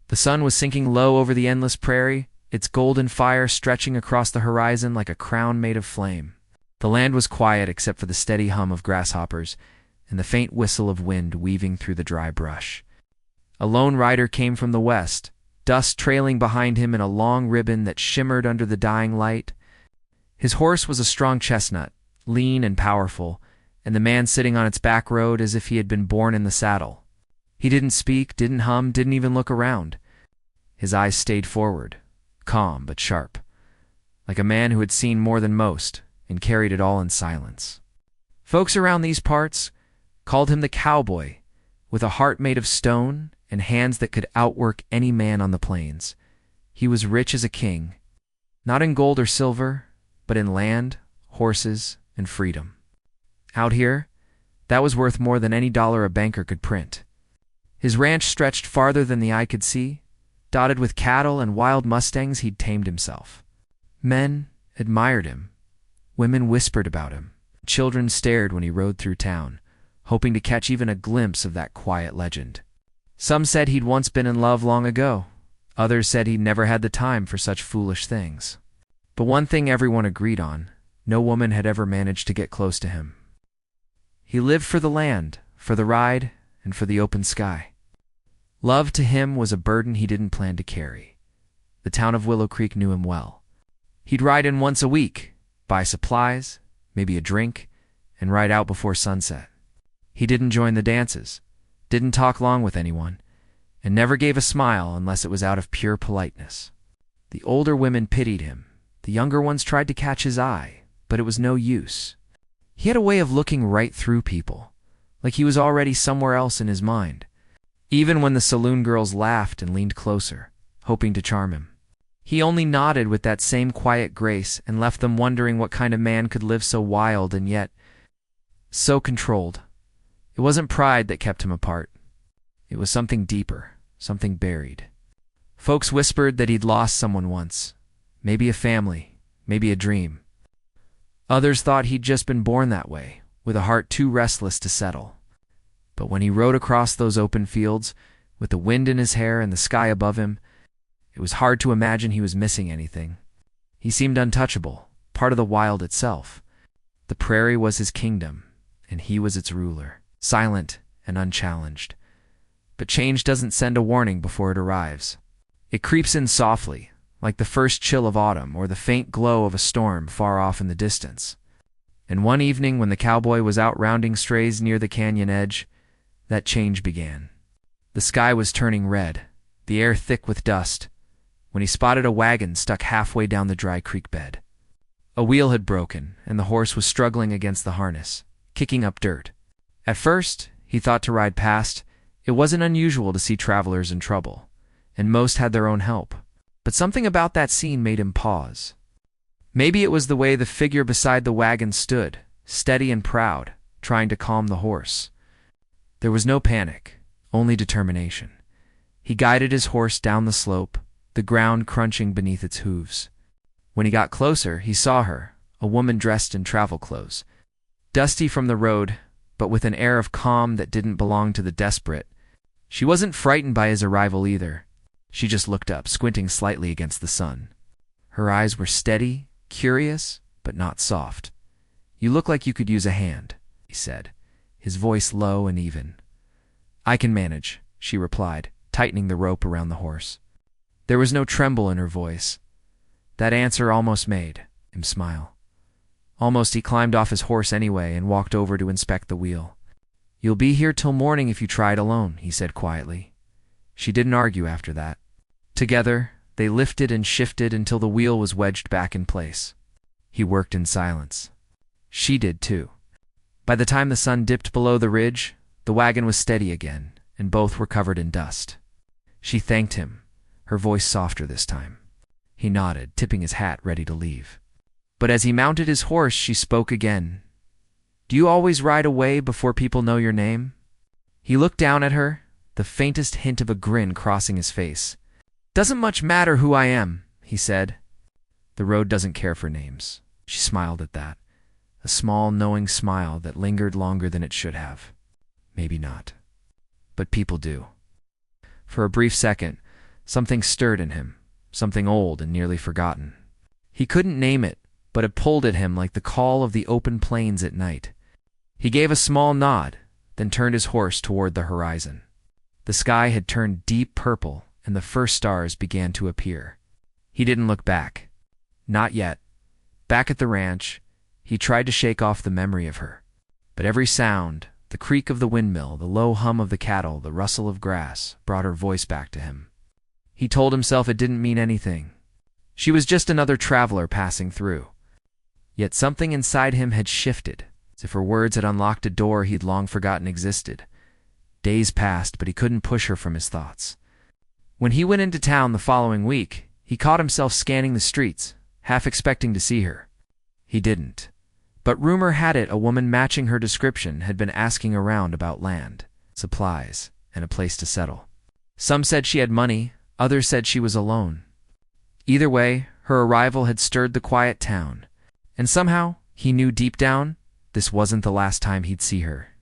The sun was sinking low over the endless prairie, its golden fire stretching across the horizon like a crown made of flame. The land was quiet except for the steady hum of grasshoppers and the faint whistle of wind weaving through the dry brush. A lone rider came from the west, dust trailing behind him in a long ribbon that shimmered under the dying light. His horse was a strong chestnut, lean and powerful, and the man sitting on its back rode as if he had been born in the saddle. He didn't speak, didn't hum, didn't even look around. His eyes stayed forward, calm but sharp, like a man who had seen more than most and carried it all in silence. Folks around these parts called him the Cowboy, with a heart made of stone and hands that could outwork any man on the plains. He was rich as a king, not in gold or silver, but in land, horses, and freedom. Out here, that was worth more than any dollar a banker could print. His ranch stretched farther than the eye could see, dotted with cattle and wild mustangs he'd tamed himself. Men admired him. Women whispered about him. Children stared when he rode through town, hoping to catch even a glimpse of that quiet legend. Some said he'd once been in love long ago. Others said he'd never had the time for such foolish things. But one thing everyone agreed on: no woman had ever managed to get close to him. He lived for the land, for the ride, and for the open sky. Love to him was a burden he didn't plan to carry. The town of Willow Creek knew him well. He'd ride in once a week, buy supplies, maybe a drink, and ride out before sunset. He didn't join the dances, didn't talk long with anyone, and never gave a smile unless it was out of pure politeness. The older women pitied him. The younger ones tried to catch his eye, but it was no use. He had a way of looking right through people, like he was already somewhere else in his mind, even when the saloon girls laughed and leaned closer, hoping to charm him. He only nodded with that same quiet grace and left them wondering what kind of man could live so wild and yet so controlled. It wasn't pride that kept him apart. It was something deeper, something buried. Folks whispered that he'd lost someone once, maybe a family, maybe a dream. Others thought he'd just been born that way, with a heart too restless to settle. But when he rode across those open fields, with the wind in his hair and the sky above him, it was hard to imagine he was missing anything. He seemed untouchable, part of the wild itself. The prairie was his kingdom, and he was its ruler, silent and unchallenged. But change doesn't send a warning before it arrives. It creeps in softly, like the first chill of autumn or the faint glow of a storm far off in the distance. And one evening when the cowboy was out rounding strays near the canyon edge, that change began. The sky was turning red, the air thick with dust, when he spotted a wagon stuck halfway down the dry creek bed. A wheel had broken, and the horse was struggling against the harness, kicking up dirt. At first, he thought to ride past. It wasn't unusual to see travelers in trouble, and most had their own help. But something about that scene made him pause. Maybe it was the way the figure beside the wagon stood, steady and proud, trying to calm the horse. There was no panic, only determination. He guided his horse down the slope, the ground crunching beneath its hooves. When he got closer, he saw her, a woman dressed in travel clothes. Dusty from the road, but with an air of calm that didn't belong to the desperate. She wasn't frightened by his arrival either. She just looked up, squinting slightly against the sun. Her eyes were steady, curious, but not soft. "You look like you could use a hand," he said, his voice low and even. "I can manage," she replied, tightening the rope around the horse. There was no tremble in her voice. That answer almost made him smile. Almost he climbed off his horse anyway and walked over to inspect the wheel. "You'll be here till morning if you try it alone," he said quietly. She didn't argue after that. Together, they lifted and shifted until the wheel was wedged back in place. He worked in silence. She did too. By the time the sun dipped below the ridge, the wagon was steady again, and both were covered in dust. She thanked him, her voice softer this time. He nodded, tipping his hat, ready to leave. But as he mounted his horse, she spoke again. "Do you always ride away before people know your name?" He looked down at her, the faintest hint of a grin crossing his face. "Doesn't much matter who I am," he said. "The road doesn't care for names." She smiled at that, a small, knowing smile that lingered longer than it should have. Maybe not. But people do. For a brief second, Something stirred in him, something old and nearly forgotten. He couldn't name it, but it pulled at him like the call of the open plains at night. He gave a small nod, then turned his horse toward the horizon. The sky had turned deep purple, and the first stars began to appear. He didn't look back. Not yet. Back at the ranch, he tried to shake off the memory of her. But every sound, the creak of the windmill, the low hum of the cattle, the rustle of grass, brought her voice back to him. He told himself it didn't mean anything. She was just another traveler passing through. Yet something inside him had shifted, as if her words had unlocked a door he'd long forgotten existed. Days passed, but he couldn't push her from his thoughts. When he went into town the following week, he caught himself scanning the streets, half expecting to see her. He didn't. But rumor had it a woman matching her description had been asking around about land, supplies, and a place to settle. Some said she had money, others said she was alone. Either way, her arrival had stirred the quiet town, and somehow, he knew deep down, this wasn't the last time he'd see her.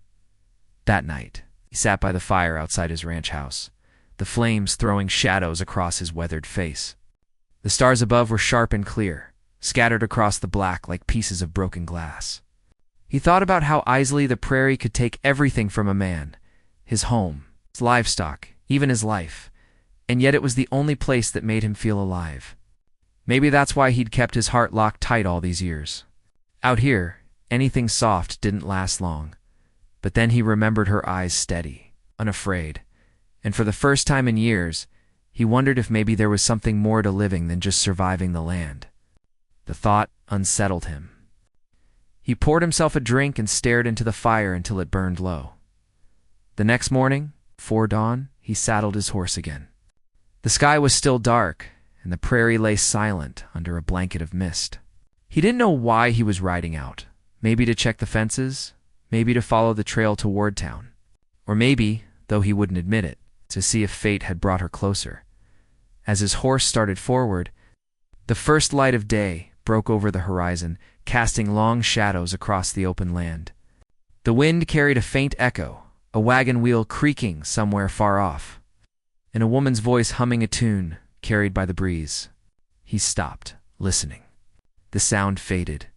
That night, he sat by the fire outside his ranch house, the flames throwing shadows across his weathered face. The stars above were sharp and clear, scattered across the black like pieces of broken glass. He thought about how easily the prairie could take everything from a man, his home, his livestock, even his life, and yet it was the only place that made him feel alive. Maybe that's why he'd kept his heart locked tight all these years. Out here, anything soft didn't last long, but then he remembered her eyes steady, unafraid, and for the first time in years, he wondered if maybe there was something more to living than just surviving the land. The thought unsettled him. He poured himself a drink and stared into the fire until it burned low. The next morning, before dawn, he saddled his horse again. The sky was still dark, and the prairie lay silent under a blanket of mist. He didn't know why he was riding out. Maybe to check the fences, maybe to follow the trail toward town, or maybe, though he wouldn't admit it, to see if fate had brought her closer. As his horse started forward, the first light of day broke over the horizon, casting long shadows across the open land. The wind carried a faint echo, a wagon wheel creaking somewhere far off, and a woman's voice humming a tune carried by the breeze. He stopped, listening. The sound faded,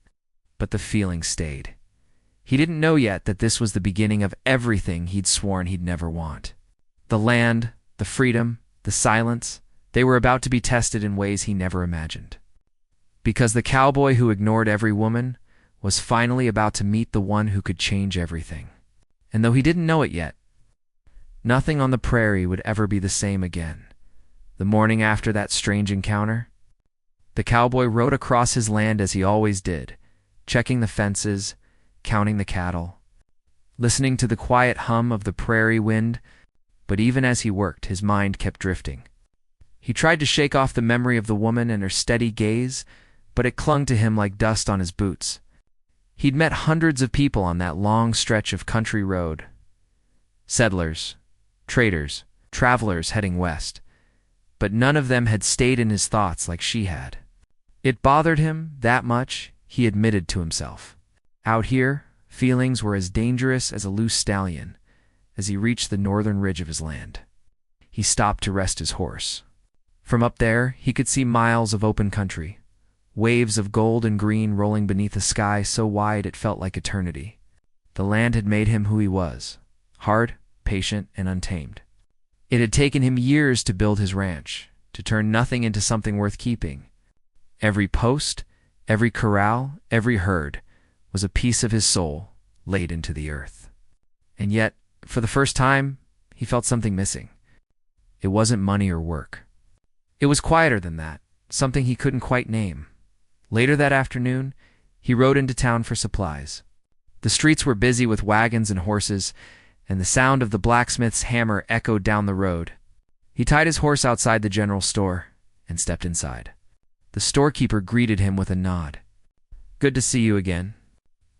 but the feeling stayed. He didn't know yet that this was the beginning of everything he'd sworn he'd never want. The land, the freedom, the silence, they were about to be tested in ways he never imagined. Because the cowboy who ignored every woman was finally about to meet the one who could change everything. And though he didn't know it yet, nothing on the prairie would ever be the same again. The morning after that strange encounter, the cowboy rode across his land as he always did, checking the fences, counting the cattle, listening to the quiet hum of the prairie wind, but even as he worked, his mind kept drifting. He tried to shake off the memory of the woman and her steady gaze, but it clung to him like dust on his boots. He'd met hundreds of people on that long stretch of country road. Settlers, traders, travelers heading west, but none of them had stayed in his thoughts like she had. It bothered him that much, he admitted to himself. Out here, feelings were as dangerous as a loose stallion. As he reached the northern ridge of his land, he stopped to rest his horse. From up there, he could see miles of open country, waves of gold and green rolling beneath a sky so wide it felt like eternity. The land had made him who he was, hard, patient, and untamed. It had taken him years to build his ranch, to turn nothing into something worth keeping. Every post, every corral, every herd was a piece of his soul laid into the earth. And yet, for the first time, he felt something missing. It wasn't money or work. It was quieter than that, something he couldn't quite name. Later that afternoon, he rode into town for supplies. The streets were busy with wagons and horses, and the sound of the blacksmith's hammer echoed down the road. He tied his horse outside the general store and stepped inside. The storekeeper greeted him with a nod. "Good to see you again.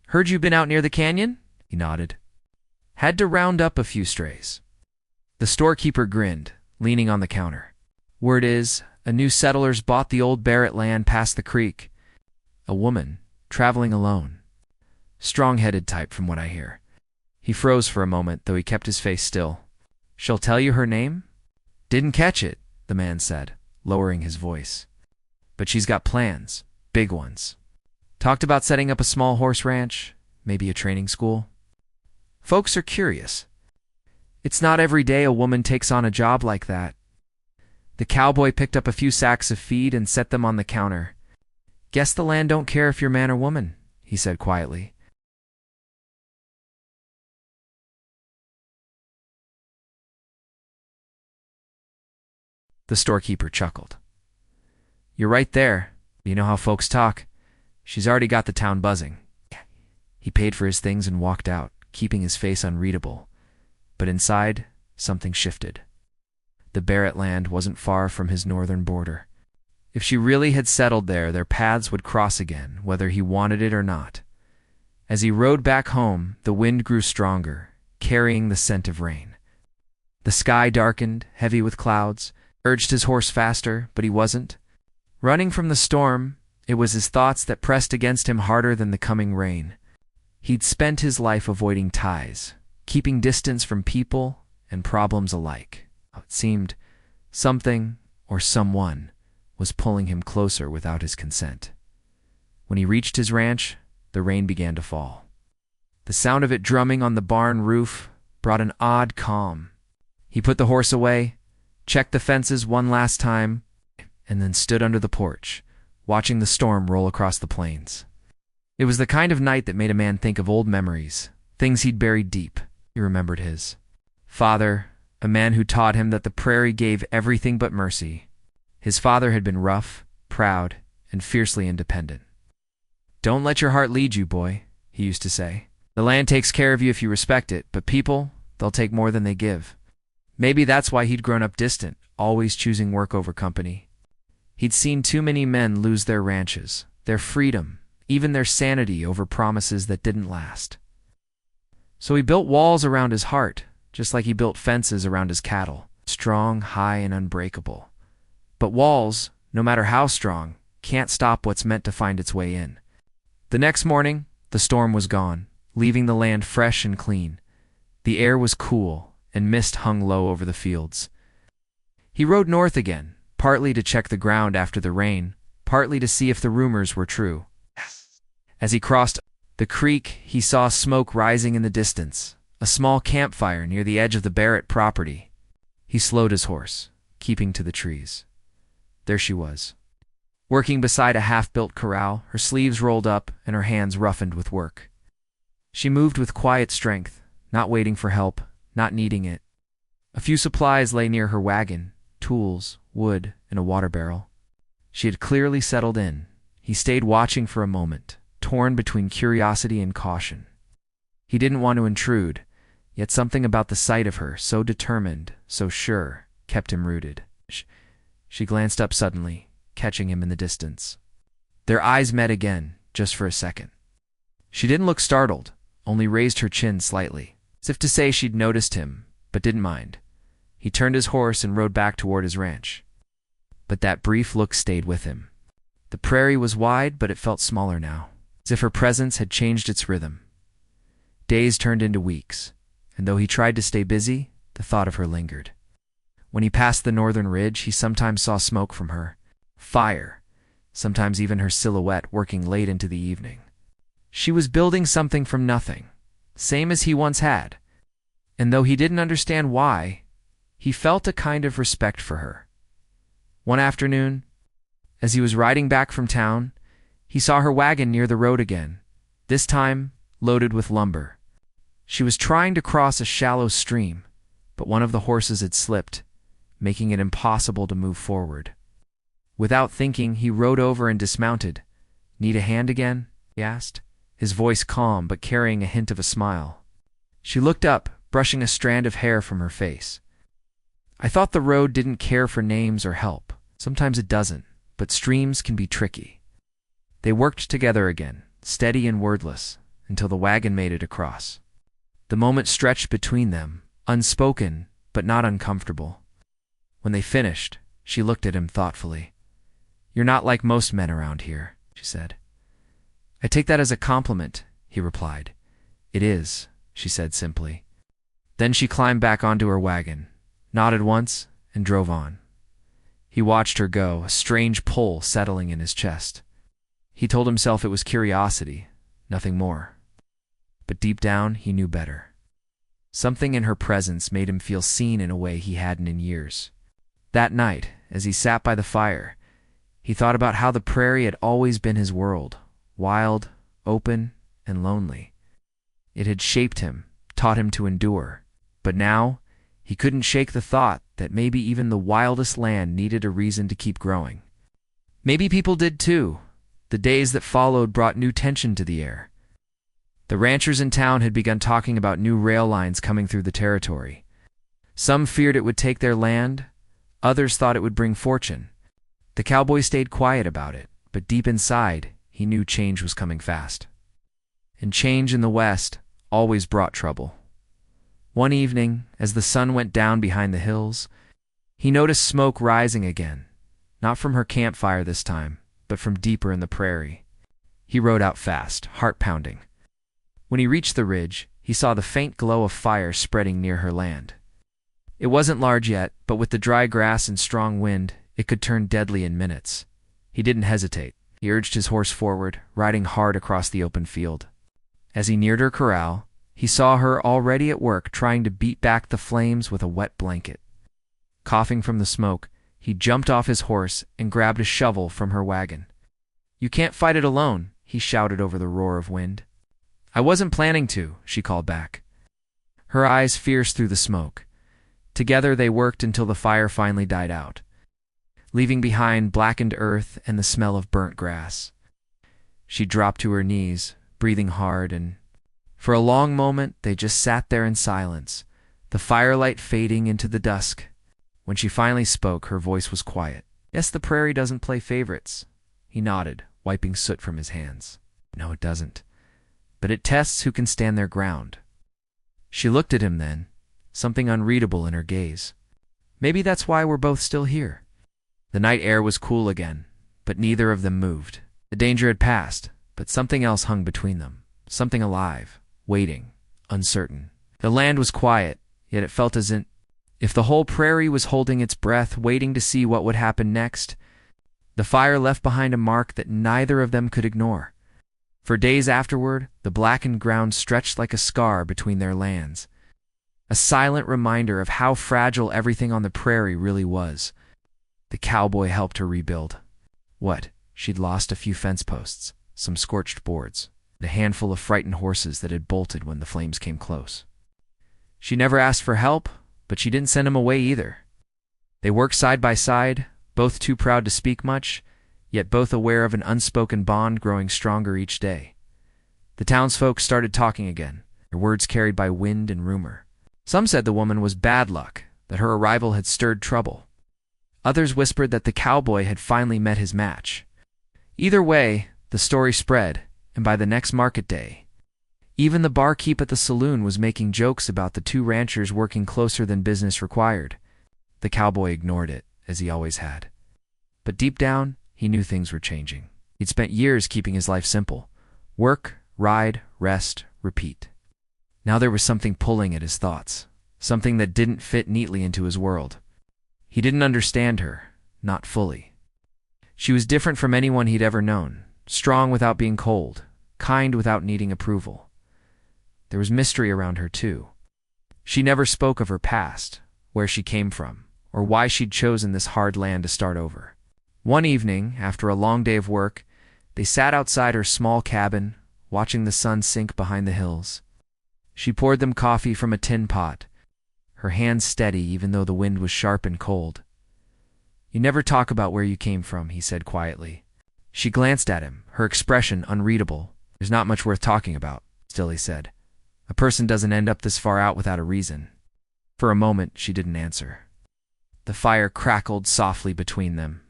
Heard you've been out near the canyon?" He nodded. "Had to round up a few strays." The storekeeper grinned, leaning on the counter. "Word is, a new settler's bought the old Barrett land past the creek. A woman, traveling alone. Strong-headed type from what I hear." He froze for a moment, though he kept his face still. "She'll tell you her name?" "Didn't catch it. the man said, lowering his voice. But she's got plans, big ones. Talked about setting up a small horse ranch, maybe a training school. Folks are curious. It's not every day a woman takes on a job like that. The cowboy picked up a few sacks of feed and set them on the counter. Guess the land don't care if you're man or woman, he said quietly. The storekeeper chuckled. You're right there. You know how folks talk. She's already got the town buzzing. He paid for his things and walked out, keeping his face unreadable. But inside, something shifted. The Barrett land wasn't far from his northern border. If she really had settled there, their paths would cross again, whether he wanted it or not. As he rode back home, the wind grew stronger, carrying the scent of rain. The sky darkened, heavy with clouds, urged his horse faster, but he wasn't. Running from the storm, it was his thoughts that pressed against him harder than the coming rain. He'd spent his life avoiding ties, keeping distance from people and problems alike. It seemed something or someone was pulling him closer without his consent. When he reached his ranch, the rain began to fall. The sound of it drumming on the barn roof brought an odd calm. He put the horse away, checked the fences one last time, and then stood under the porch, watching the storm roll across the plains. It was the kind of night that made a man think of old memories, things he'd buried deep. He remembered his father, a man who taught him that the prairie gave everything but mercy. His father had been rough, proud, and fiercely independent. Don't let your heart lead you, boy, he used to say. The land takes care of you if you respect it, but people, they'll take more than they give. Maybe that's why he'd grown up distant, always choosing work over company. He'd seen too many men lose their ranches, their freedom, even their sanity over promises that didn't last. So he built walls around his heart, just like he built fences around his cattle, strong, high, and unbreakable. But walls, no matter how strong, can't stop what's meant to find its way in. The next morning, the storm was gone, leaving the land fresh and clean. The air was cool, and mist hung low over the fields. He rode north again, partly to check the ground after the rain, partly to see if the rumors were true. As he crossed the creek, he saw smoke rising in the distance, a small campfire near the edge of the Barrett property. He slowed his horse, keeping to the trees. There she was, working beside a half-built corral, her sleeves rolled up and her hands roughened with work. She moved with quiet strength, not waiting for help, not needing it. A few supplies lay near her wagon, tools, wood, and a water barrel. She had clearly settled in. He stayed watching for a moment, torn between curiosity and caution. He didn't want to intrude, yet something about the sight of her, so determined, so sure, kept him rooted. She glanced up suddenly, catching him in the distance. Their eyes met again, just for a second. She didn't look startled, only raised her chin slightly, as if to say she'd noticed him, but didn't mind. He turned his horse and rode back toward his ranch. But that brief look stayed with him. The prairie was wide, but it felt smaller now, as if her presence had changed its rhythm. Days turned into weeks, and though he tried to stay busy, the thought of her lingered. When he passed the northern ridge, he sometimes saw smoke from her, fire, sometimes even her silhouette working late into the evening. She was building something from nothing, same as he once had, and though he didn't understand why, he felt a kind of respect for her. One afternoon, as he was riding back from town, he saw her wagon near the road again, this time loaded with lumber. She was trying to cross a shallow stream, but one of the horses had slipped, making it impossible to move forward. Without thinking, he rode over and dismounted. "Need a hand again?" he asked, his voice calm but carrying a hint of a smile. She looked up, brushing a strand of hair from her face. "I thought the road didn't care for names or help. Sometimes it doesn't, but streams can be tricky." They worked together again, steady and wordless, until the wagon made it across. The moment stretched between them, unspoken but not uncomfortable. When they finished, she looked at him thoughtfully. "You're not like most men around here," she said. "I take that as a compliment," he replied. "It is," she said simply. Then she climbed back onto her wagon, nodded once, and drove on. He watched her go, a strange pull settling in his chest. He told himself it was curiosity, nothing more. But deep down, he knew better. Something in her presence made him feel seen in a way he hadn't in years. That night, as he sat by the fire, he thought about how the prairie had always been his world, wild, open, and lonely. It had shaped him, taught him to endure. But now, he couldn't shake the thought that maybe even the wildest land needed a reason to keep growing. Maybe people did too. The days that followed brought new tension to the air. The ranchers in town had begun talking about new rail lines coming through the territory. Some feared it would take their land, others thought it would bring fortune. The cowboy stayed quiet about it, but deep inside, he knew change was coming fast. And change in the West always brought trouble. One evening, as the sun went down behind the hills, he noticed smoke rising again, not from her campfire this time, but from deeper in the prairie. He rode out fast, heart pounding. When he reached the ridge, he saw the faint glow of fire spreading near her land. It wasn't large yet, but with the dry grass and strong wind, it could turn deadly in minutes. He didn't hesitate. He urged his horse forward, riding hard across the open field. As he neared her corral, he saw her already at work trying to beat back the flames with a wet blanket. Coughing from the smoke, he jumped off his horse and grabbed a shovel from her wagon. "You can't fight it alone," he shouted over the roar of wind. "I wasn't planning to," she called back. Her eyes fierce through the smoke. Together they worked until the fire finally died out, leaving behind blackened earth and the smell of burnt grass. She dropped to her knees, breathing hard, and for a long moment they just sat there in silence, the firelight fading into the dusk. When she finally spoke, her voice was quiet. "Yes, the prairie doesn't play favorites." He nodded, wiping soot from his hands. "No, it doesn't. But it tests who can stand their ground." She looked at him then, something unreadable in her gaze. "Maybe that's why we're both still here." The night air was cool again, but neither of them moved. The danger had passed, but something else hung between them, something alive, waiting, uncertain. The land was quiet, yet it felt as if the whole prairie was holding its breath, waiting to see what would happen next. The fire left behind a mark that neither of them could ignore. For days afterward, the blackened ground stretched like a scar between their lands, a silent reminder of how fragile everything on the prairie really was. The cowboy helped her rebuild. What? She'd lost a few fence posts, some scorched boards, and a handful of frightened horses that had bolted when the flames came close. She never asked for help, but she didn't send him away either. They worked side by side, both too proud to speak much, yet both aware of an unspoken bond growing stronger each day. The townsfolk started talking again, their words carried by wind and rumor. Some said the woman was bad luck, that her arrival had stirred trouble. Others whispered that the cowboy had finally met his match. Either way, the story spread, and by the next market day, even the barkeep at the saloon was making jokes about the two ranchers working closer than business required. The cowboy ignored it, as he always had. But deep down, he knew things were changing. He'd spent years keeping his life simple. Work, ride, rest, repeat. Now there was something pulling at his thoughts, something that didn't fit neatly into his world. He didn't understand her, not fully. She was different from anyone he'd ever known, strong without being cold, kind without needing approval. There was mystery around her, too. She never spoke of her past, where she came from, or why she'd chosen this hard land to start over. One evening, after a long day of work, they sat outside her small cabin, watching the sun sink behind the hills. She poured them coffee from a tin pot, her hands steady even though the wind was sharp and cold. "You never talk about where you came from," he said quietly. She glanced at him, her expression unreadable. "There's not much worth talking about," still he said. "A person doesn't end up this far out without a reason." For a moment, she didn't answer. The fire crackled softly between them.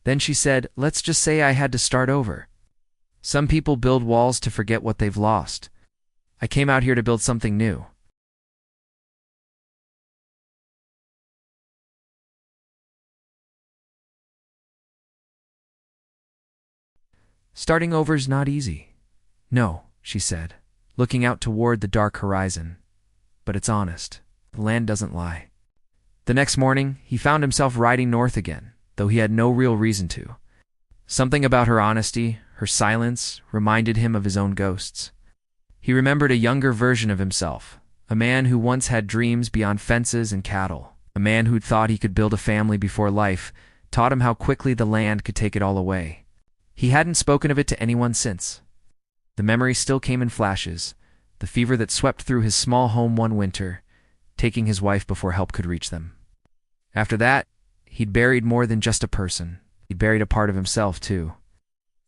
Then she said, "Let's just say I had to start over. Some people build walls to forget what they've lost. I came out here to build something new." "Starting over's not easy." "No," she said, looking out toward the dark horizon. "But it's honest. The land doesn't lie." The next morning, he found himself riding north again, though he had no real reason to. Something about her honesty, her silence, reminded him of his own ghosts. He remembered a younger version of himself, a man who once had dreams beyond fences and cattle, a man who thought he could build a family before life taught him how quickly the land could take it all away. He hadn't spoken of it to anyone since. The memory still came in flashes, the fever that swept through his small home one winter, taking his wife before help could reach them. After that, he'd buried more than just a person. He'd buried a part of himself, too.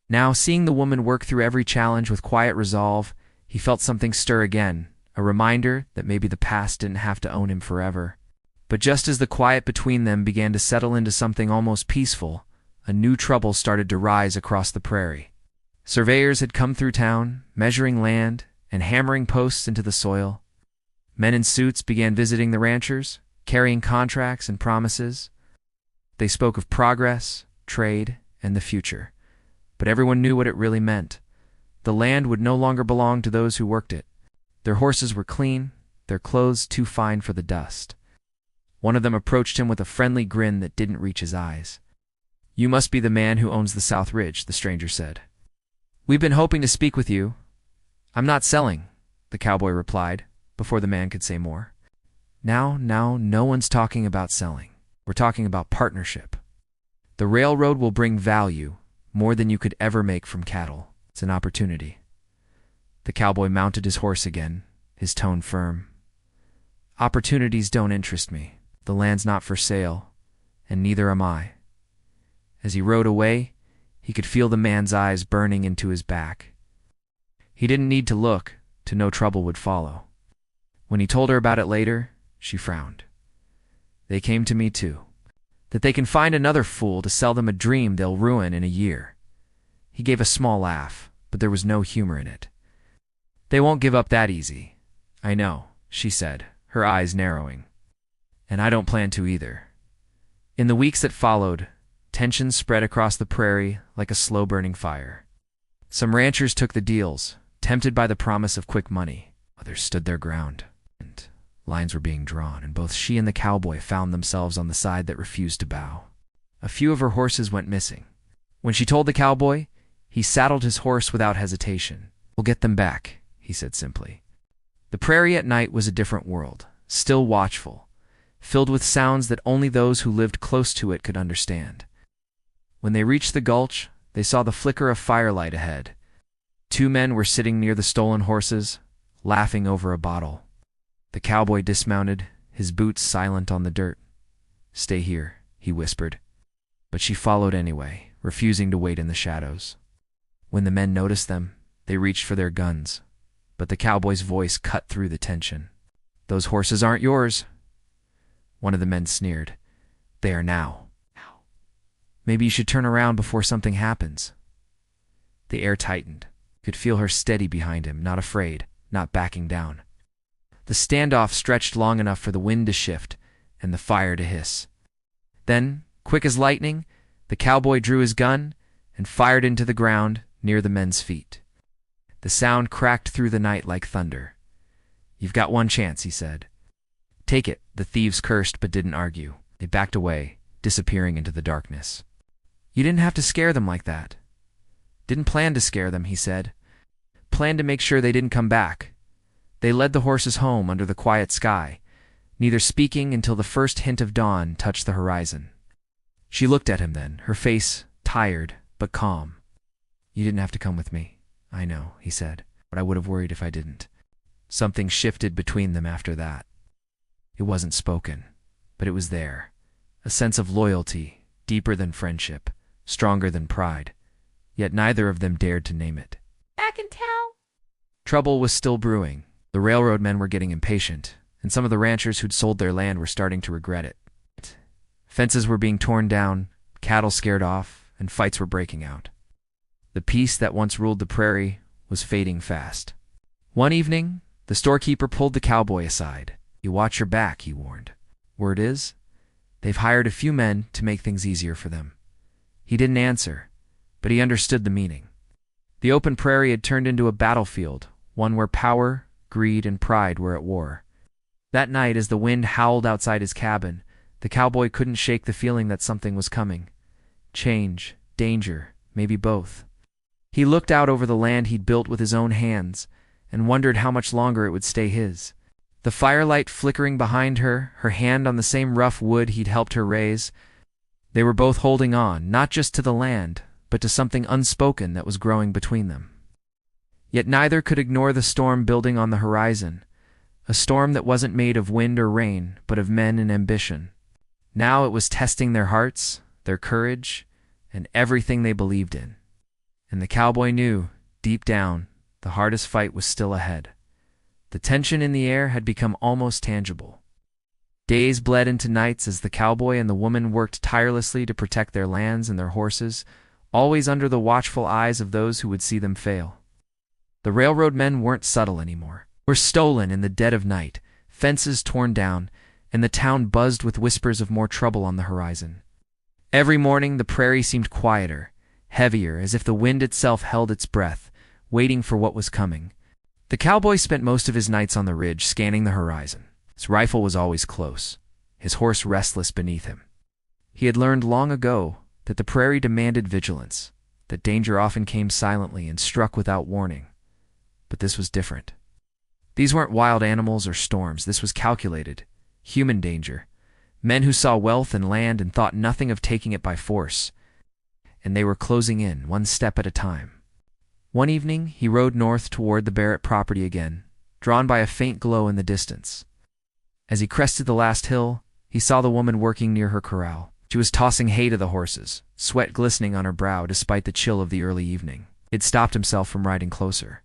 Now, seeing the woman work through every challenge with quiet resolve, he felt something stir again, a reminder that maybe the past didn't have to own him forever. But just as the quiet between them began to settle into something almost peaceful, a new trouble started to rise across the prairie. Surveyors had come through town, measuring land and hammering posts into the soil. Men in suits began visiting the ranchers, carrying contracts and promises. They spoke of progress, trade, and the future. But everyone knew what it really meant. The land would no longer belong to those who worked it. Their horses were clean, their clothes too fine for the dust. One of them approached him with a friendly grin that didn't reach his eyes. "You must be the man who owns the South Ridge," the stranger said. "We've been hoping to speak with you." "I'm not selling," the cowboy replied, before the man could say more. Now, no one's talking about selling. We're talking about partnership. The railroad will bring value, more than you could ever make from cattle. It's an opportunity. The cowboy mounted his horse again, his tone firm. "Opportunities don't interest me. The land's not for sale, and neither am I." As he rode away, he could feel the man's eyes burning into his back. He didn't need to look to know trouble would follow. When he told her about it later, she frowned. "They came to me too. That they can find another fool to sell them a dream they'll ruin in a year." He gave a small laugh, but there was no humor in it. "They won't give up that easy." "I know," she said, her eyes narrowing. "And I don't plan to either." In the weeks that followed, tension spread across the prairie like a slow-burning fire. Some ranchers took the deals, tempted by the promise of quick money. Others stood their ground. And lines were being drawn, and both she and the cowboy found themselves on the side that refused to bow. A few of her horses went missing. When she told the cowboy, he saddled his horse without hesitation. "We'll get them back," he said simply. The prairie at night was a different world, still watchful, filled with sounds that only those who lived close to it could understand. When they reached the gulch, they saw the flicker of firelight ahead. Two men were sitting near the stolen horses, laughing over a bottle. The cowboy dismounted, his boots silent on the dirt. "Stay here," he whispered. But she followed anyway, refusing to wait in the shadows. When the men noticed them, they reached for their guns. But the cowboy's voice cut through the tension. "Those horses aren't yours." One of the men sneered. "They are now. Maybe you should turn around before something happens." The air tightened. He could feel her steady behind him, not afraid, not backing down. The standoff stretched long enough for the wind to shift and the fire to hiss. Then, quick as lightning, the cowboy drew his gun and fired into the ground near the men's feet. The sound cracked through the night like thunder. "You've got one chance," he said. "Take it," the thieves cursed but didn't argue. They backed away, disappearing into the darkness. "You didn't have to scare them like that." "Didn't plan to scare them," he said. "Planned to make sure they didn't come back." They led the horses home under the quiet sky, neither speaking until the first hint of dawn touched the horizon. She looked at him then, her face tired but calm. "You didn't have to come with me." "I know," he said, "but I would have worried if I didn't." Something shifted between them after that. It wasn't spoken, but it was there. A sense of loyalty, deeper than friendship, stronger than pride. Yet neither of them dared to name it. "I can tell." Trouble was still brewing. The railroad men were getting impatient, and some of the ranchers who'd sold their land were starting to regret it. Fences were being torn down, cattle scared off, and fights were breaking out. The peace that once ruled the prairie was fading fast. One evening, the storekeeper pulled the cowboy aside. "You watch your back," he warned. "Word is, they've hired a few men to make things easier for them." He didn't answer, but he understood the meaning. The open prairie had turned into a battlefield, one where power, greed, and pride were at war. That night, as the wind howled outside his cabin, the cowboy couldn't shake the feeling that something was coming. change, danger, maybe both. He looked out over the land he'd built with his own hands and wondered how much longer it would stay his. The firelight flickering behind her, her hand on the same rough wood he'd helped her raise. They were both holding on, not just to the land, but to something unspoken that was growing between them. Yet neither could ignore the storm building on the horizon, a storm that wasn't made of wind or rain, but of men and ambition. Now it was testing their hearts, their courage, and everything they believed in. And the cowboy knew, deep down, the hardest fight was still ahead. The tension in the air had become almost tangible. Days bled into nights as the cowboy and the woman worked tirelessly to protect their lands and their horses, always under the watchful eyes of those who would see them fail. The railroad men weren't subtle anymore. Were stolen in the dead of night, fences torn down, and the town buzzed with whispers of more trouble on the horizon. Every morning the prairie seemed quieter, heavier, as if the wind itself held its breath, waiting for what was coming. The cowboy spent most of his nights on the ridge, scanning the horizon. His rifle was always close, his horse restless beneath him. He had learned long ago that the prairie demanded vigilance, that danger often came silently and struck without warning. But this was different. These weren't wild animals or storms. This was calculated, human danger. Men who saw wealth and land and thought nothing of taking it by force. And they were closing in, one step at a time. One evening, he rode north toward the Barrett property again, drawn by a faint glow in the distance. As he crested the last hill, he saw the woman working near her corral. She was tossing hay to the horses, sweat glistening on her brow despite the chill of the early evening. He'd stopped himself from riding closer.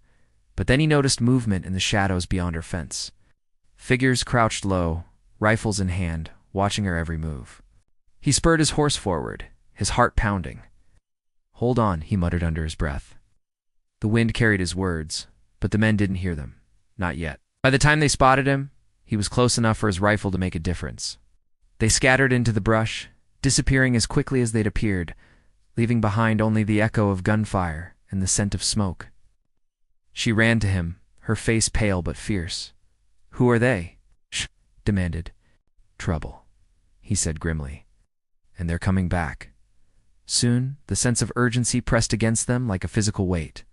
But then he noticed movement in the shadows beyond her fence. Figures crouched low, rifles in hand, watching her every move. He spurred his horse forward, his heart pounding. "Hold on," he muttered under his breath. The wind carried his words, but the men didn't hear them. Not yet. By the time they spotted him, he was close enough for his rifle to make a difference. They scattered into the brush, disappearing as quickly as they'd appeared, leaving behind only the echo of gunfire and the scent of smoke. She ran to him, her face pale but fierce. "Who are they?" "Shh," demanded. "Trouble," he said grimly. "And they're coming back." Soon, the sense of urgency pressed against them like a physical weight.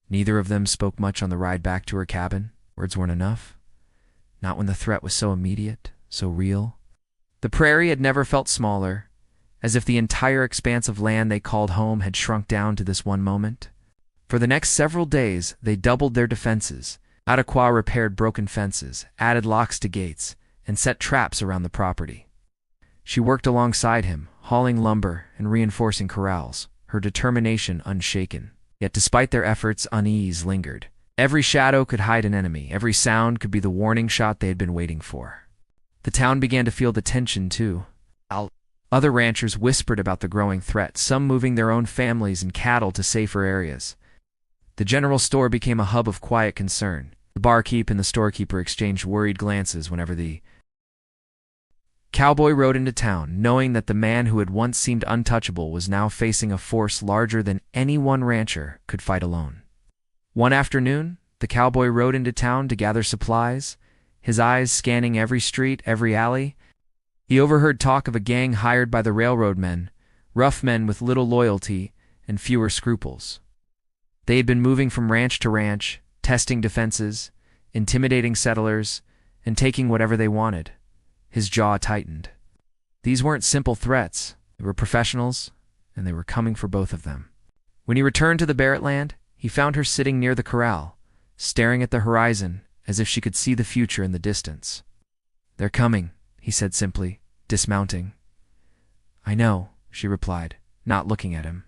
Neither of them spoke much on the ride back to her cabin. Words weren't enough. Not when the threat was so immediate, so real. The prairie had never felt smaller, as if the entire expanse of land they called home had shrunk down to this one moment. For the next several days, they doubled their defenses. Adequah repaired broken fences, added locks to gates, and set traps around the property. She worked alongside him, hauling lumber and reinforcing corrals, her determination unshaken. Yet despite their efforts, unease lingered. Every shadow could hide an enemy. Every sound could be the warning shot they had been waiting for. The town began to feel the tension, too. Other ranchers whispered about the growing threat, some moving their own families and cattle to safer areas. The general store became a hub of quiet concern. The barkeep and the storekeeper exchanged worried glances whenever the cowboy rode into town, knowing that the man who had once seemed untouchable was now facing a force larger than any one rancher could fight alone. One afternoon, the cowboy rode into town to gather supplies, his eyes scanning every street, every alley. He overheard talk of a gang hired by the railroad men, rough men with little loyalty and fewer scruples. They had been moving from ranch to ranch, testing defenses, intimidating settlers, and taking whatever they wanted. His jaw tightened. These weren't simple threats. They were professionals, and they were coming for both of them. When he returned to the Barrett land, he found her sitting near the corral, staring at the horizon as if she could see the future in the distance. "They're coming," he said simply, dismounting. "I know," she replied, not looking at him.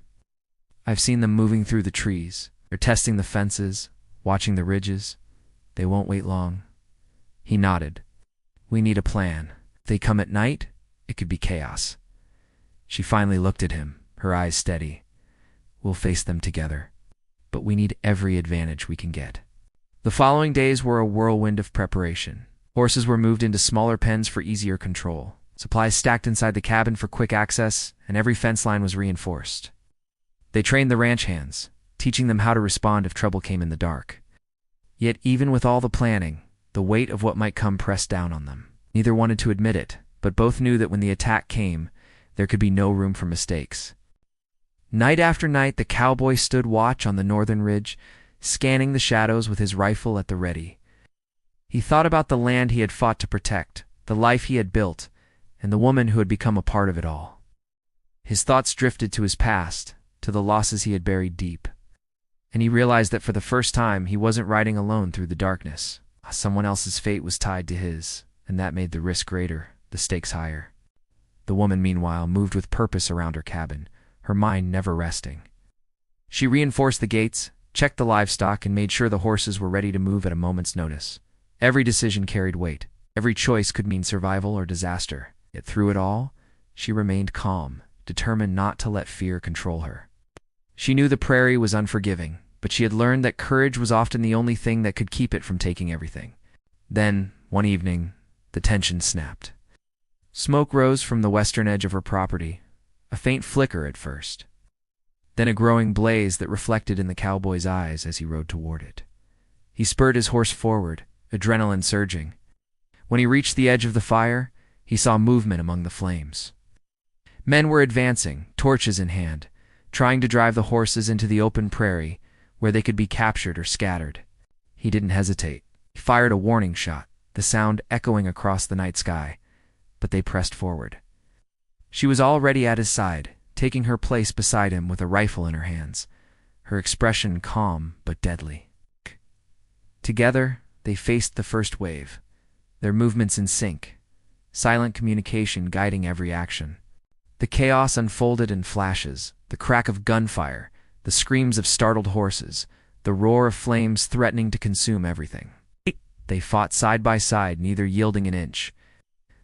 "I've seen them moving through the trees. They're testing the fences, watching the ridges. They won't wait long." He nodded. "We need a plan. If they come at night, it could be chaos." She finally looked at him, her eyes steady. "We'll face them together. But we need every advantage we can get." The following days were a whirlwind of preparation. Horses were moved into smaller pens for easier control. Supplies stacked inside the cabin for quick access, and every fence line was reinforced. They trained the ranch hands, teaching them how to respond if trouble came in the dark. Yet even with all the planning, the weight of what might come pressed down on them. Neither wanted to admit it, but both knew that when the attack came, there could be no room for mistakes. Night after night, the cowboy stood watch on the northern ridge, scanning the shadows with his rifle at the ready. He thought about the land he had fought to protect, the life he had built, and the woman who had become a part of it all. His thoughts drifted to his past, to the losses he had buried deep. And he realized that for the first time he wasn't riding alone through the darkness. Someone else's fate was tied to his, and that made the risk greater, the stakes higher. The woman, meanwhile, moved with purpose around her cabin, her mind never resting. She reinforced the gates, checked the livestock, and made sure the horses were ready to move at a moment's notice. Every decision carried weight. Every choice could mean survival or disaster. Yet through it all, she remained calm, determined not to let fear control her. She knew the prairie was unforgiving, but she had learned that courage was often the only thing that could keep it from taking everything. Then, one evening, the tension snapped. Smoke rose from the western edge of her property, a faint flicker at first, then a growing blaze that reflected in the cowboy's eyes as he rode toward it. He spurred his horse forward, adrenaline surging. When he reached the edge of the fire, he saw movement among the flames. Men were advancing, torches in hand, trying to drive the horses into the open prairie where they could be captured or scattered. He didn't hesitate. He fired a warning shot, the sound echoing across the night sky, but they pressed forward. She was already at his side, taking her place beside him with a rifle in her hands, her expression calm but deadly. Together, they faced the first wave, their movements in sync, silent communication guiding every action. The chaos unfolded in flashes, the crack of gunfire, the screams of startled horses, the roar of flames threatening to consume everything. They fought side by side, neither yielding an inch.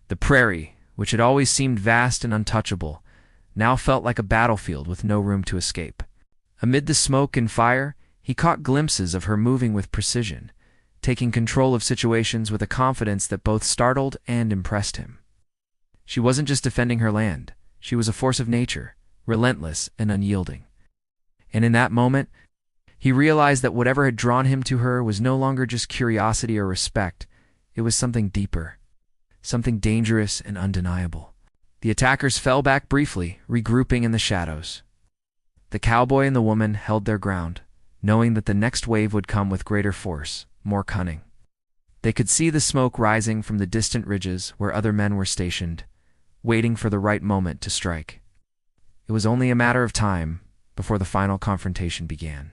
The prairie, which had always seemed vast and untouchable, now felt like a battlefield with no room to escape. Amid the smoke and fire, he caught glimpses of her moving with precision, taking control of situations with a confidence that both startled and impressed him. She wasn't just defending her land, she was a force of nature, relentless and unyielding. And in that moment, he realized that whatever had drawn him to her was no longer just curiosity or respect, it was something deeper, something dangerous and undeniable. The attackers fell back briefly, regrouping in the shadows. The cowboy and the woman held their ground, knowing that the next wave would come with greater force, more cunning. They could see the smoke rising from the distant ridges where other men were stationed, waiting for the right moment to strike. It was only a matter of time before the final confrontation began.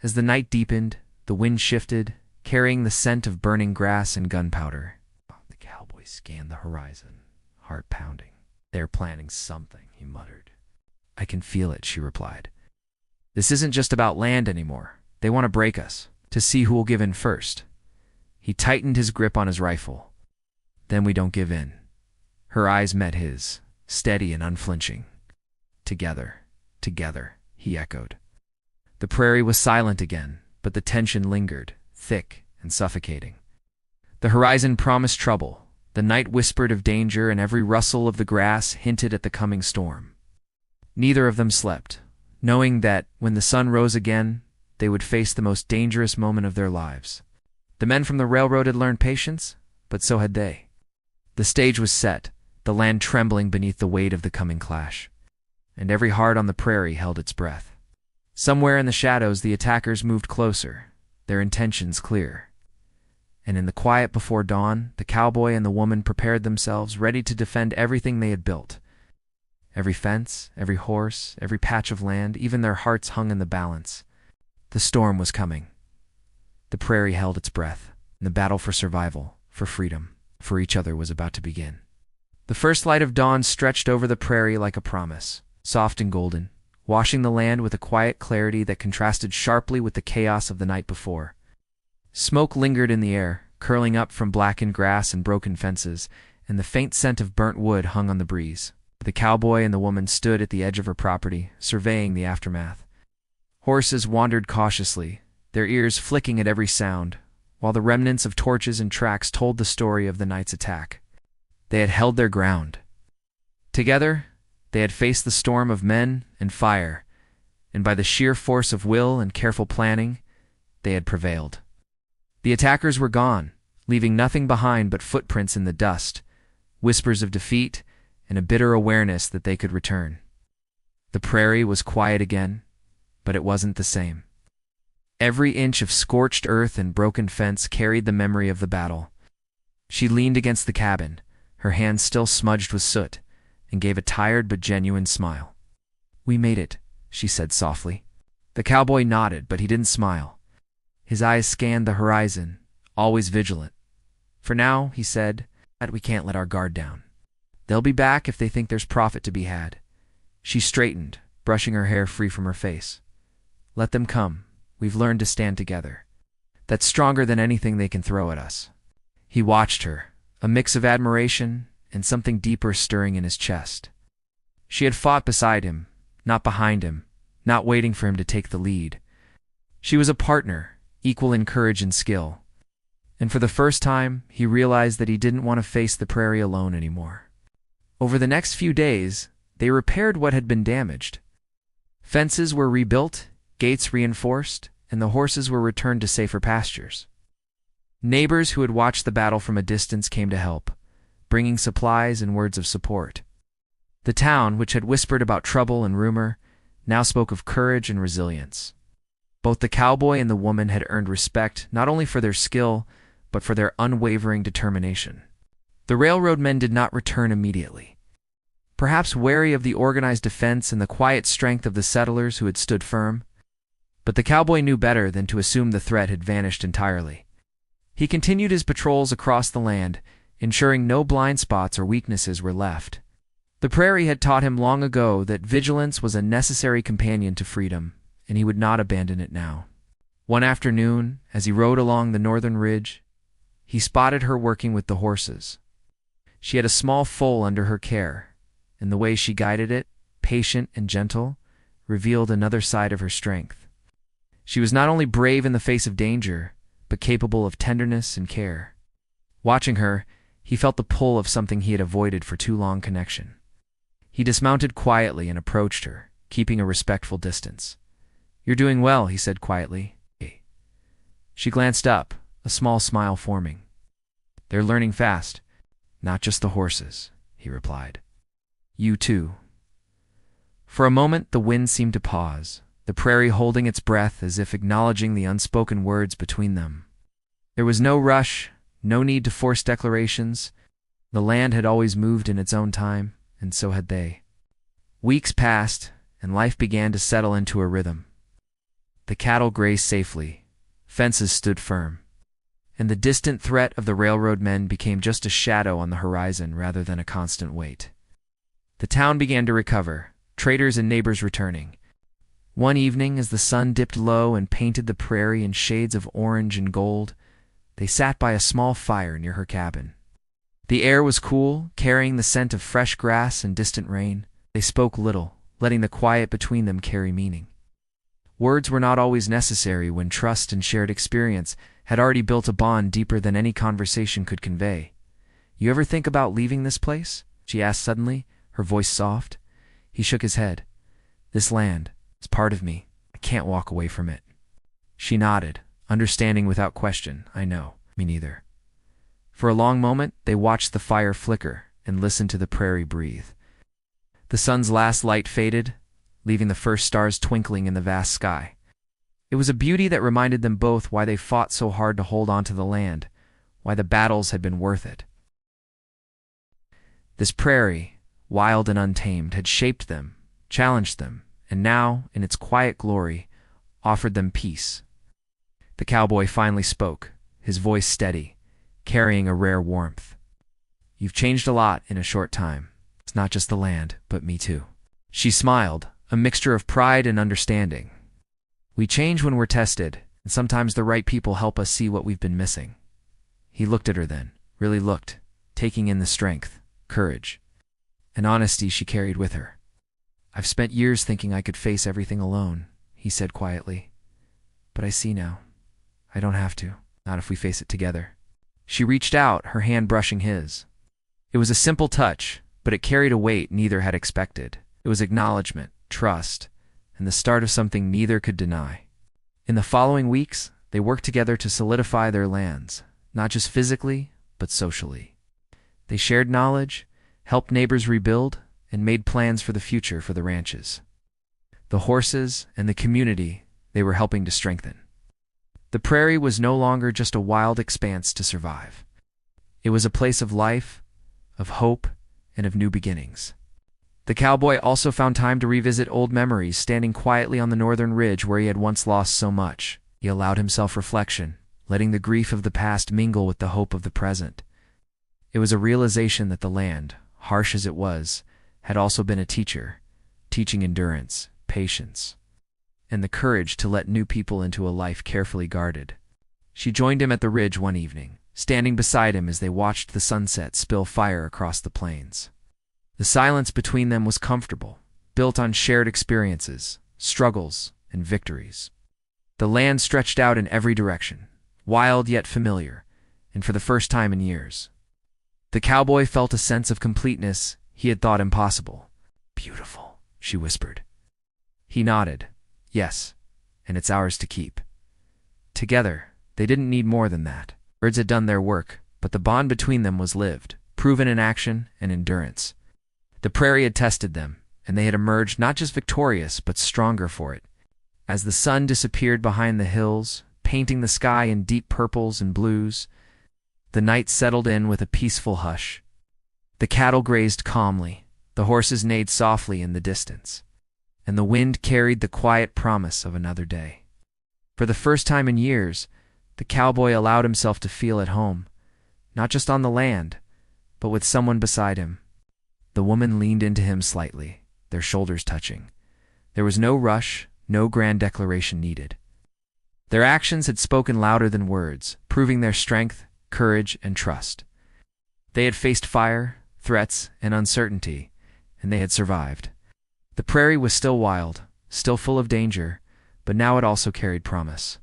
As the night deepened, the wind shifted, carrying the scent of burning grass and gunpowder. The cowboy scanned the horizon, heart pounding. "They're planning something," he muttered. "I can feel it," she replied. "This isn't just about land anymore. They want to break us, to see who will give in first." He tightened his grip on his rifle. "Then we don't give in." Her eyes met his, steady and unflinching. "Together, together," he echoed. The prairie was silent again, but the tension lingered, thick and suffocating. The horizon promised trouble. The night whispered of danger, and every rustle of the grass hinted at the coming storm. Neither of them slept, knowing that, when the sun rose again, they would face the most dangerous moment of their lives. The men from the railroad had learned patience, but so had they. The stage was set, the land trembling beneath the weight of the coming clash. And every heart on the prairie held its breath. Somewhere in the shadows, the attackers moved closer, their intentions clear. And in the quiet before dawn, the cowboy and the woman prepared themselves, ready to defend everything they had built. Every fence, every horse, every patch of land, even their hearts hung in the balance. The storm was coming. The prairie held its breath, and the battle for survival, for freedom, for each other was about to begin. The first light of dawn stretched over the prairie like a promise, soft and golden, washing the land with a quiet clarity that contrasted sharply with the chaos of the night before. Smoke lingered in the air, curling up from blackened grass and broken fences, and the faint scent of burnt wood hung on the breeze. The cowboy and the woman stood at the edge of her property, surveying the aftermath. Horses wandered cautiously, their ears flicking at every sound, while the remnants of torches and tracks told the story of the night's attack. They had held their ground. Together, they had faced the storm of men and fire, and by the sheer force of will and careful planning, they had prevailed. The attackers were gone, leaving nothing behind but footprints in the dust, whispers of defeat, and a bitter awareness that they could return. The prairie was quiet again, but it wasn't the same. Every inch of scorched earth and broken fence carried the memory of the battle. She leaned against the cabin, her hands still smudged with soot, and gave a tired but genuine smile. "We made it," she said softly. The cowboy nodded, but he didn't smile. His eyes scanned the horizon, always vigilant. "For now," he said, "we can't let our guard down. They'll be back if they think there's profit to be had." She straightened, brushing her hair free from her face. "Let them come. We've learned to stand together. That's stronger than anything they can throw at us." He watched her, a mix of admiration and something deeper stirring in his chest. She had fought beside him, not behind him, not waiting for him to take the lead. She was a partner, equal in courage and skill. And for the first time, he realized that he didn't want to face the prairie alone anymore. Over the next few days, they repaired what had been damaged. Fences were rebuilt, gates reinforced, and the horses were returned to safer pastures. Neighbors who had watched the battle from a distance came to help, bringing supplies and words of support. The town, which had whispered about trouble and rumor, now spoke of courage and resilience. Both the cowboy and the woman had earned respect not only for their skill, but for their unwavering determination. The railroad men did not return immediately. Perhaps wary of the organized defense and the quiet strength of the settlers who had stood firm. But the cowboy knew better than to assume the threat had vanished entirely. He continued his patrols across the land, ensuring no blind spots or weaknesses were left. The prairie had taught him long ago that vigilance was a necessary companion to freedom, and he would not abandon it now. One afternoon, as he rode along the northern ridge, he spotted her working with the horses. She had a small foal under her care, and the way she guided it, patient and gentle, revealed another side of her strength. She was not only brave in the face of danger, but capable of tenderness and care. Watching her, he felt the pull of something he had avoided for too long connection. He dismounted quietly and approached her, keeping a respectful distance. "You're doing well," he said quietly. She glanced up, a small smile forming. "They're learning fast." "Not just the horses," he replied. "You too." For a moment the wind seemed to pause, the prairie holding its breath as if acknowledging the unspoken words between them. There was no rush, no need to force declarations. The land had always moved in its own time, and so had they. Weeks passed, and life began to settle into a rhythm. The cattle grazed safely, fences stood firm, and the distant threat of the railroad men became just a shadow on the horizon rather than a constant weight. The town began to recover, traders and neighbors returning. One evening, as the sun dipped low and painted the prairie in shades of orange and gold, they sat by a small fire near her cabin. The air was cool, carrying the scent of fresh grass and distant rain. They spoke little, letting the quiet between them carry meaning. Words were not always necessary when trust and shared experience had already built a bond deeper than any conversation could convey. "You ever think about leaving this place?" she asked suddenly, her voice soft. He shook his head. "This land is part of me. I can't walk away from it." She nodded, understanding without question. "I know. Me neither." For a long moment, they watched the fire flicker and listened to the prairie breathe. The sun's last light faded, leaving the first stars twinkling in the vast sky. It was a beauty that reminded them both why they fought so hard to hold on to the land, why the battles had been worth it. This prairie, wild and untamed, had shaped them, challenged them, and now, in its quiet glory, offered them peace. The cowboy finally spoke, his voice steady, carrying a rare warmth. "You've changed a lot in a short time. It's not just the land, but me too." She smiled, a mixture of pride and understanding. "We change when we're tested, and sometimes the right people help us see what we've been missing." He looked at her then, really looked, taking in the strength, courage, and honesty she carried with her. "I've spent years thinking I could face everything alone," he said quietly. "But I see now. I don't have to, not if we face it together." She reached out, her hand brushing his. It was a simple touch, but it carried a weight neither had expected. It was acknowledgement, trust, and the start of something neither could deny. In the following weeks, they worked together to solidify their lands, not just physically, but socially. They shared knowledge, helped neighbors rebuild, and made plans for the future for the ranches. the horses, and the community they were helping to strengthen. The prairie was no longer just a wild expanse to survive. It was a place of life, of hope, and of new beginnings. The cowboy also found time to revisit old memories, standing quietly on the northern ridge where he had once lost so much. He allowed himself reflection, letting the grief of the past mingle with the hope of the present. It was a realization that the land, harsh as it was, had also been a teacher, teaching endurance, patience, and the courage to let new people into a life carefully guarded. She joined him at the ridge one evening, standing beside him as they watched the sunset spill fire across the plains. The silence between them was comfortable, built on shared experiences, struggles, and victories. The land stretched out in every direction, wild yet familiar, and for the first time in years. The cowboy felt a sense of completeness he had thought impossible. "Beautiful," she whispered. He nodded. "Yes, and it's ours to keep." Together, they didn't need more than that. Words had done their work, but the bond between them was lived, proven in action and endurance. The prairie had tested them, and they had emerged not just victorious, but stronger for it. As the sun disappeared behind the hills, painting the sky in deep purples and blues, the night settled in with a peaceful hush. The cattle grazed calmly, the horses neighed softly in the distance, and the wind carried the quiet promise of another day. For the first time in years, the cowboy allowed himself to feel at home, not just on the land, but with someone beside him. The woman leaned into him slightly, their shoulders touching. There was no rush, no grand declaration needed. Their actions had spoken louder than words, proving their strength, courage, and trust. They had faced fire, threats, and uncertainty, and they had survived. The prairie was still wild, still full of danger, but now it also carried promise.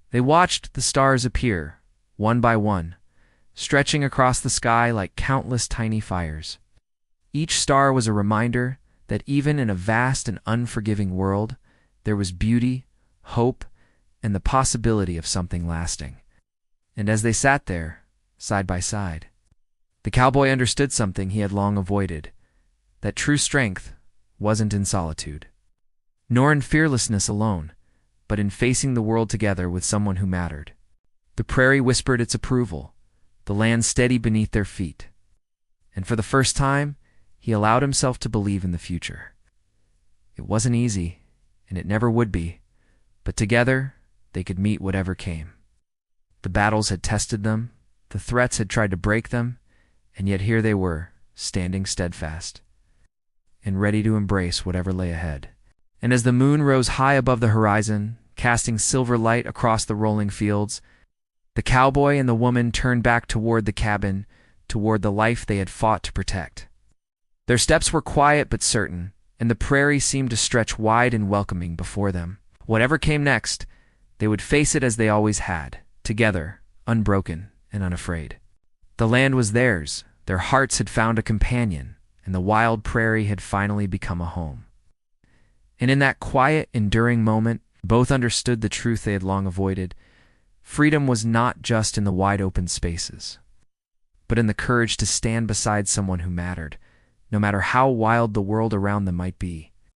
They watched the stars appear, one by one, stretching across the sky like countless tiny fires. Each star was a reminder that even in a vast and unforgiving world, there was beauty, hope, and the possibility of something lasting. And as they sat there, side by side, the cowboy understood something he had long avoided, that true strength wasn't in solitude, nor in fearlessness alone, but in facing the world together with someone who mattered. The prairie whispered its approval, the land steady beneath their feet. And for the first time, he allowed himself to believe in the future. It wasn't easy, and it never would be, but together they could meet whatever came. The battles had tested them, the threats had tried to break them, and yet here they were, standing steadfast and ready to embrace whatever lay ahead. And as the moon rose high above the horizon, casting silver light across the rolling fields, the cowboy and the woman turned back toward the cabin, toward the life they had fought to protect. Their steps were quiet but certain, and the prairie seemed to stretch wide and welcoming before them. Whatever came next, they would face it as they always had, together, unbroken and unafraid. The land was theirs, their hearts had found a companion, and the wild prairie had finally become a home. And in that quiet, enduring moment, both understood the truth they had long avoided. Freedom was not just in the wide-open spaces, but in the courage to stand beside someone who mattered, no matter how wild the world around them might be.